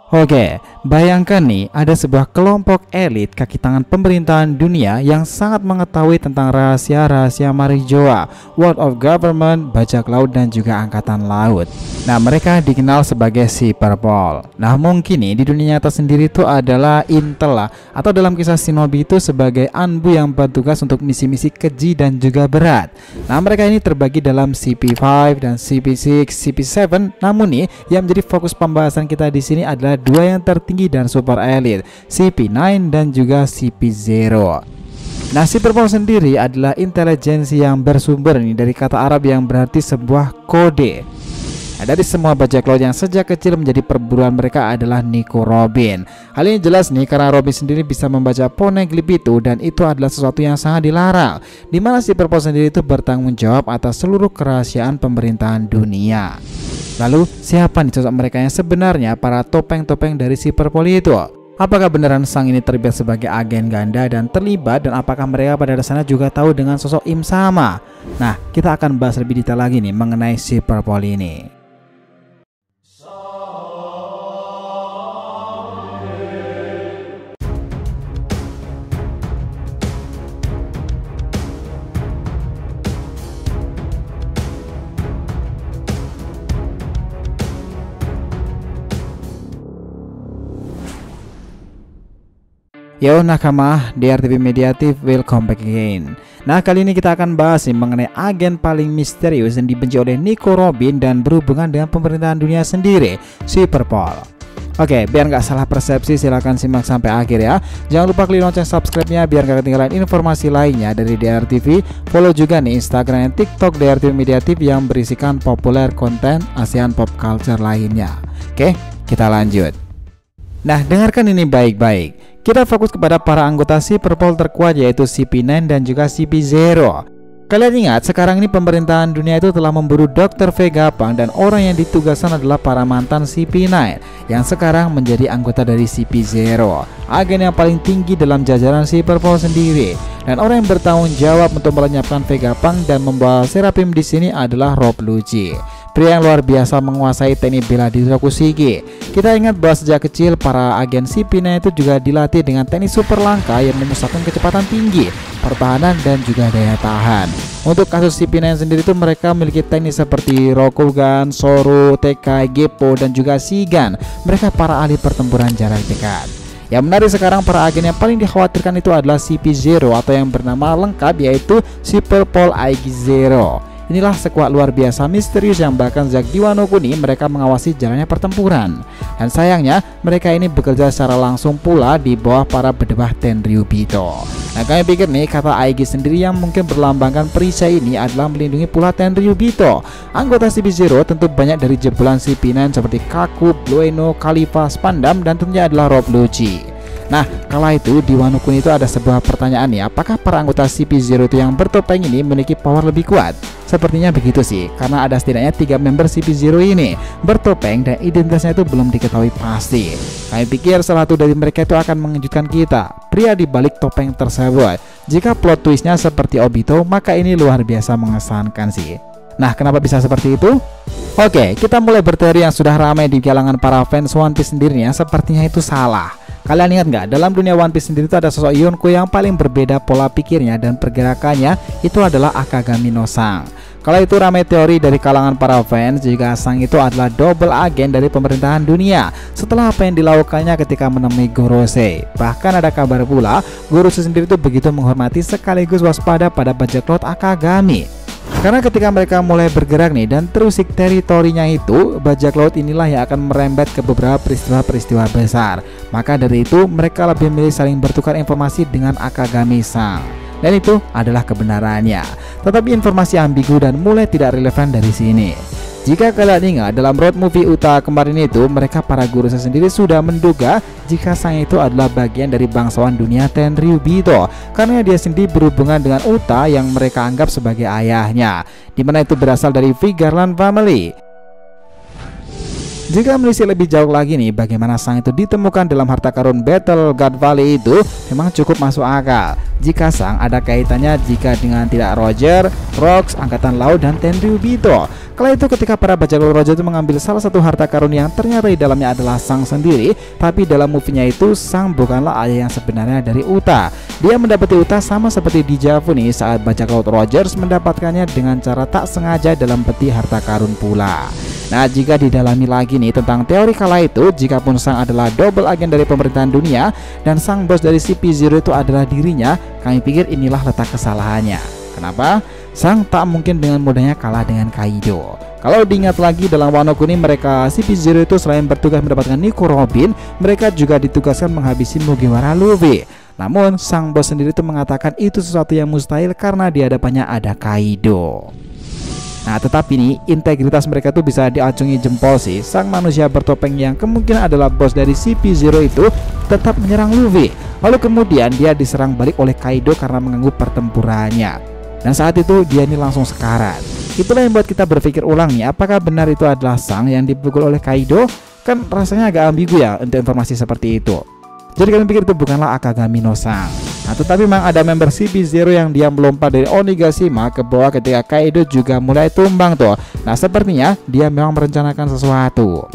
Oke, bayangkan nih ada sebuah kelompok elit kaki tangan pemerintahan dunia yang sangat mengetahui tentang rahasia-rahasia Marijoa, World of Government, bajak laut dan juga angkatan laut. Nah, mereka dikenal sebagai Cyberpol. Nah, mungkin nih di dunia nyata sendiri itu adalah Intel lah, atau dalam kisah Shinobi itu sebagai Anbu yang bertugas untuk misi-misi keji dan juga berat. Nah, mereka ini terbagi dalam CP5 dan CP6, CP7. Namun nih yang menjadi fokus pembahasan kita di sini adalah dua yang tertinggi dan super elite, CP9 dan juga CP0. Nah, Cyberpol sendiri adalah intelijensi yang bersumber nih dari kata Arab yang berarti sebuah kode. Nah, dari semua bajak laut yang sejak kecil menjadi perburuan mereka adalah Nico Robin. Hal ini jelas nih karena Robin sendiri bisa membaca poneglyph itu, dan itu adalah sesuatu yang sangat dilarang, dimana Cyberpol sendiri itu bertanggung jawab atas seluruh kerahasiaan pemerintahan dunia. Lalu siapa nih sosok mereka yang sebenarnya, para topeng-topeng dari Cyberpol itu? Apakah beneran sang ini terlibat sebagai agen ganda dan terlibat, dan apakah mereka pada dasarnya juga tahu dengan sosok Im Sama? Nah, kita akan bahas lebih detail lagi nih mengenai Cyberpol ini. Yo nakama, DRTV Mediatif, welcome back again. Nah, kali ini kita akan bahas nih mengenai agen paling misterius yang dibenci oleh Nico Robin dan berhubungan dengan pemerintahan dunia sendiri, Cyberpol. Oke, biar nggak salah persepsi silahkan simak sampai akhir ya. Jangan lupa klik lonceng subscribe-nya biar nggak ketinggalan informasi lainnya dari DRTV. Follow juga nih Instagram dan TikTok DRTV Mediatif yang berisikan populer konten ASEAN pop culture lainnya. Oke, kita lanjut. Nah, dengarkan ini baik-baik. Kita fokus kepada para anggota Cyberpol terkuat yaitu CP9 dan juga CP0. Kalian ingat sekarang ini pemerintahan dunia itu telah memburu Dr. Vegapunk, dan orang yang ditugaskan adalah para mantan CP9 yang sekarang menjadi anggota dari CP0, agen yang paling tinggi dalam jajaran Cyberpol sendiri. Dan orang yang bertanggung jawab untuk melenyapkan Vegapunk dan membawa Seraphim di sini adalah Rob Lucci, pria yang luar biasa menguasai teknik bela diri Rokushige. Kita ingat bahwa sejak kecil para agen CP9 itu juga dilatih dengan teknik super langka yang memusatkan kecepatan tinggi, pertahanan dan juga daya tahan. Untuk kasus CP9 sendiri itu mereka memiliki teknik seperti Rokugan, Soru, Tekai, Geppo dan juga Shigan. Mereka para ahli pertempuran jarak dekat. Yang menarik sekarang, para agen yang paling dikhawatirkan itu adalah CP0 atau yang bernama lengkap yaitu Cyberpol IG0. Inilah sekuat luar biasa misterius yang bahkan sejak di Wano Kuni mereka mengawasi jalannya pertempuran. Dan sayangnya mereka ini bekerja secara langsung pula di bawah para bedebah Tenryubito. Nah, kami pikir nih kata IG sendiri yang mungkin berlambangkan perisai ini adalah melindungi pula Tenryubito. Anggota CP0 tentu banyak dari jebolan CP9 seperti Kaku, Blueno, Khalifa, Spandam dan tentunya adalah Rob Lucci. Nah, kala itu di Wano Kuni itu ada sebuah pertanyaan nih, apakah para anggota CP0 itu yang bertopeng ini memiliki power lebih kuat? Sepertinya begitu sih, karena ada setidaknya 3 member CP0 ini bertopeng dan identitasnya itu belum diketahui pasti. Kami pikir salah satu dari mereka itu akan mengejutkan kita, pria di balik topeng tersebut. Jika plot twistnya seperti Obito, maka ini luar biasa mengesankan sih. Nah, kenapa bisa seperti itu? Oke, kita mulai berteori yang sudah ramai di kalangan para fans One Piece sendirinya sepertinya itu salah. Kalian ingat nggak, dalam dunia One Piece sendiri itu ada sosok Yonko yang paling berbeda pola pikirnya dan pergerakannya, itu adalah Akagami no Sang. Kalau itu ramai teori dari kalangan para fans jika Sang itu adalah double agen dari pemerintahan dunia setelah apa yang dilakukannya ketika menemui Gorosei. Bahkan ada kabar pula Gorosei sendiri itu begitu menghormati sekaligus waspada pada bajak laut Akagami. Karena ketika mereka mulai bergerak nih dan terusik teritorinya itu, bajak laut inilah yang akan merembet ke beberapa peristiwa-peristiwa besar. Maka dari itu mereka lebih memilih saling bertukar informasi dengan Akagami Sang. Dan itu adalah kebenarannya. Tetapi informasi ambigu dan mulai tidak relevan dari sini. Jika kalian ingat dalam road movie Uta kemarin itu, mereka para guru sendiri sudah menduga jika Sang itu adalah bagian dari bangsawan dunia Tenryubito, karena dia sendiri berhubungan dengan Uta yang mereka anggap sebagai ayahnya, dimana itu berasal dari V Garland family. Jika menelisik lebih jauh lagi nih, bagaimana Sang itu ditemukan dalam harta karun Battle God Valley itu memang cukup masuk akal. Jika Sang ada kaitannya dengan tidak Roger, Rox, Angkatan Laut, dan Tenryubito. Kala itu ketika para bajak laut Roger itu mengambil salah satu harta karun yang ternyata di dalamnya adalah Sang sendiri, tapi dalam movie-nya itu Sang bukanlah ayah yang sebenarnya dari Uta. Dia mendapati Uta sama seperti di Javu nih saat bajak laut Rogers mendapatkannya dengan cara tak sengaja dalam peti harta karun pula. Nah, jika didalami lagi nih tentang teori kala itu, jikapun Sang adalah double agen dari pemerintahan dunia dan Sang bos dari CP0 itu adalah dirinya, kami pikir inilah letak kesalahannya. Kenapa? Sang tak mungkin dengan mudahnya kalah dengan Kaido. Kalau diingat lagi dalam Wano Kuni, mereka CP0 itu selain bertugas mendapatkan Nico Robin, mereka juga ditugaskan menghabisi Mugiwara Luffy. Namun sang bos sendiri itu mengatakan itu sesuatu yang mustahil karena di hadapannya ada Kaido. Nah, tetapi nih integritas mereka tuh bisa diacungi jempol sih. Sang manusia bertopeng yang kemungkinan adalah bos dari CP0 itu tetap menyerang Luffy. Lalu kemudian dia diserang balik oleh Kaido karena mengganggu pertempurannya. Dan saat itu dia ini langsung sekarat. Itulah yang buat kita berpikir ulang nih, apakah benar itu adalah Sang yang dipukul oleh Kaido? Kan rasanya agak ambigu ya untuk informasi seperti itu. Jadi kami pikir itu bukanlah Akagami no Sang. Nah, tetapi memang ada member CP0 yang dia melompat dari Onigashima ke bawah ketika Kaido juga mulai tumbang tuh. Nah, sepertinya dia memang merencanakan sesuatu.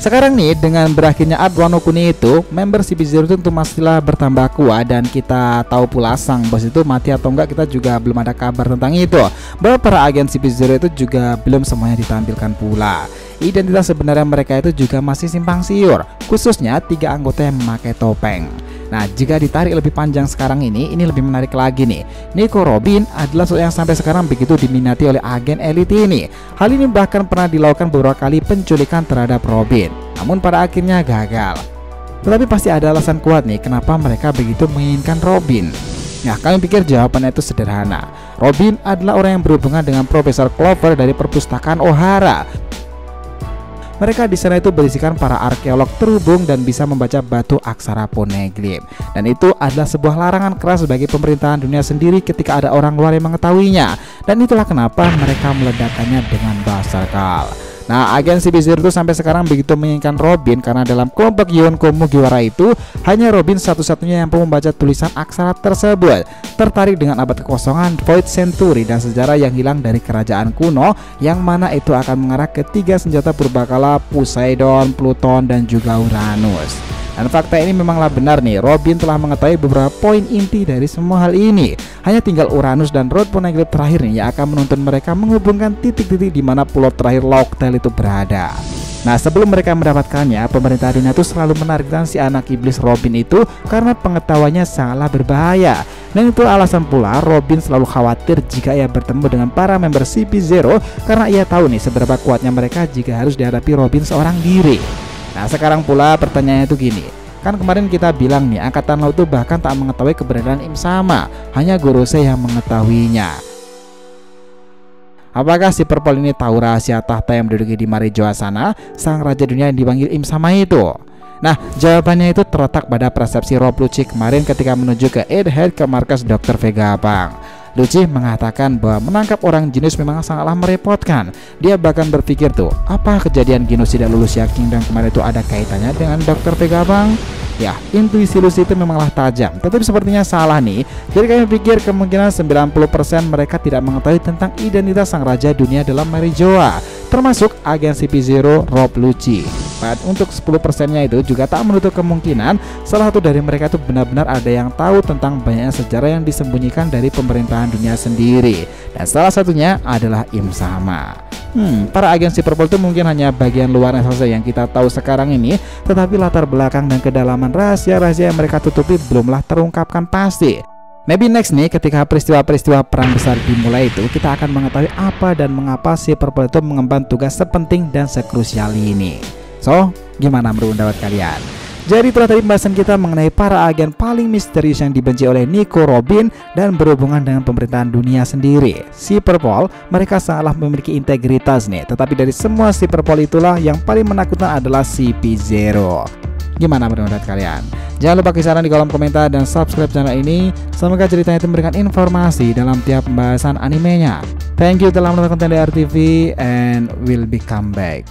Sekarang nih dengan berakhirnya Art Wano Kuni itu, member CP0 itu tentu masihlah bertambah kuat dan kita tahu pula Sang bos itu mati atau enggak kita juga belum ada kabar tentang itu. Bahwa para agen CP0 itu juga belum semuanya ditampilkan pula. Identitas sebenarnya mereka itu juga masih simpang siur, khususnya 3 anggota yang memakai topeng. Nah, jika ditarik lebih panjang sekarang ini lebih menarik lagi nih. Nico Robin adalah seorang yang sampai sekarang begitu diminati oleh agen elit ini. Hal ini bahkan pernah dilakukan beberapa kali penculikan terhadap Robin, namun pada akhirnya gagal. Tetapi pasti ada alasan kuat nih kenapa mereka begitu menginginkan Robin. Nah, kami pikir jawabannya itu sederhana. Robin adalah orang yang berhubungan dengan Profesor Clover dari perpustakaan Ohara. Mereka di sana itu berisikan para arkeolog terhubung dan bisa membaca batu aksara poneglyph. Dan itu adalah sebuah larangan keras bagi pemerintahan dunia sendiri ketika ada orang luar yang mengetahuinya. Dan itulah kenapa mereka meledakkannya dengan Berserker. Nah, agen CP0 itu sampai sekarang begitu menginginkan Robin karena dalam kelompok Yonko Mugiwara itu hanya Robin satu-satunya yang mampu membaca tulisan aksara tersebut. Tertarik dengan abad kekosongan, Void Century, dan sejarah yang hilang dari kerajaan kuno, yang mana itu akan mengarah ke 3 senjata purbakala Poseidon, Pluton, dan juga Uranus. Dan fakta ini memanglah benar nih, Robin telah mengetahui beberapa poin inti dari semua hal ini. Hanya tinggal Uranus dan Road Poneglyph terakhir nih yang akan menuntun mereka menghubungkan titik-titik di mana pulau terakhir Locktail itu berada. Nah, sebelum mereka mendapatkannya, pemerintah dunia itu selalu menargetkan si anak iblis Robin itu karena pengetahuannya sangatlah berbahaya. Dan itu alasan pula Robin selalu khawatir jika ia bertemu dengan para member CP0 karena ia tahu nih seberapa kuatnya mereka jika harus dihadapi Robin seorang diri. Nah, sekarang pula pertanyaannya itu gini. Kan kemarin kita bilang nih, Angkatan Laut itu bahkan tak mengetahui keberadaan Im Sama, hanya Gorosei yang mengetahuinya. Apakah si Purple ini tahu rahasia tahta yang menduduki di Marijoa sana, sang raja dunia yang dipanggil Im Sama itu? Nah, jawabannya itu terletak pada persepsi Rob Lucci kemarin ketika menuju ke Egghead ke markas Dr. Vegapunk. Lucci mengatakan bahwa menangkap orang jenius memang sangatlah merepotkan. Dia bahkan berpikir tuh, apa kejadian genosida Lulusia Kingdom kemarin itu ada kaitannya dengan Dr. Vegapunk? Ya, intuisi Lucci itu memanglah tajam, tetapi sepertinya salah nih. Jadi kami pikir kemungkinan 90% mereka tidak mengetahui tentang identitas sang raja dunia dalam Marijoa, termasuk agen CP0 Rob Lucci. Dan untuk 10%-nya itu juga tak menutup kemungkinan salah satu dari mereka itu benar-benar ada yang tahu tentang banyaknya sejarah yang disembunyikan dari pemerintahan dunia sendiri. Dan salah satunya adalah Im Sama. Para agen si Purple itu mungkin hanya bagian luarnya saja yang kita tahu sekarang ini, tetapi latar belakang dan kedalaman rahasia-rahasia yang mereka tutupi belumlah terungkapkan pasti. Maybe next nih ketika peristiwa-peristiwa perang besar dimulai itu kita akan mengetahui apa dan mengapa si Purple itu mengemban tugas sepenting dan sekrusial ini. So, gimana menurut pendapat kalian? Jadi itulah tadi pembahasan kita mengenai para agen paling misterius yang dibenci oleh Nico Robin dan berhubungan dengan pemerintahan dunia sendiri. Si Purple, mereka sangatlah memiliki integritas nih, tetapi dari semua si Purple itulah yang paling menakutkan adalah CP0. Gimana menurut kalian? Jangan lupa kisaran di kolom komentar dan subscribe channel ini. Semoga ceritanya itu memberikan informasi dalam tiap pembahasan animenya. Thank you telah menonton konten DR TV and we'll be come back.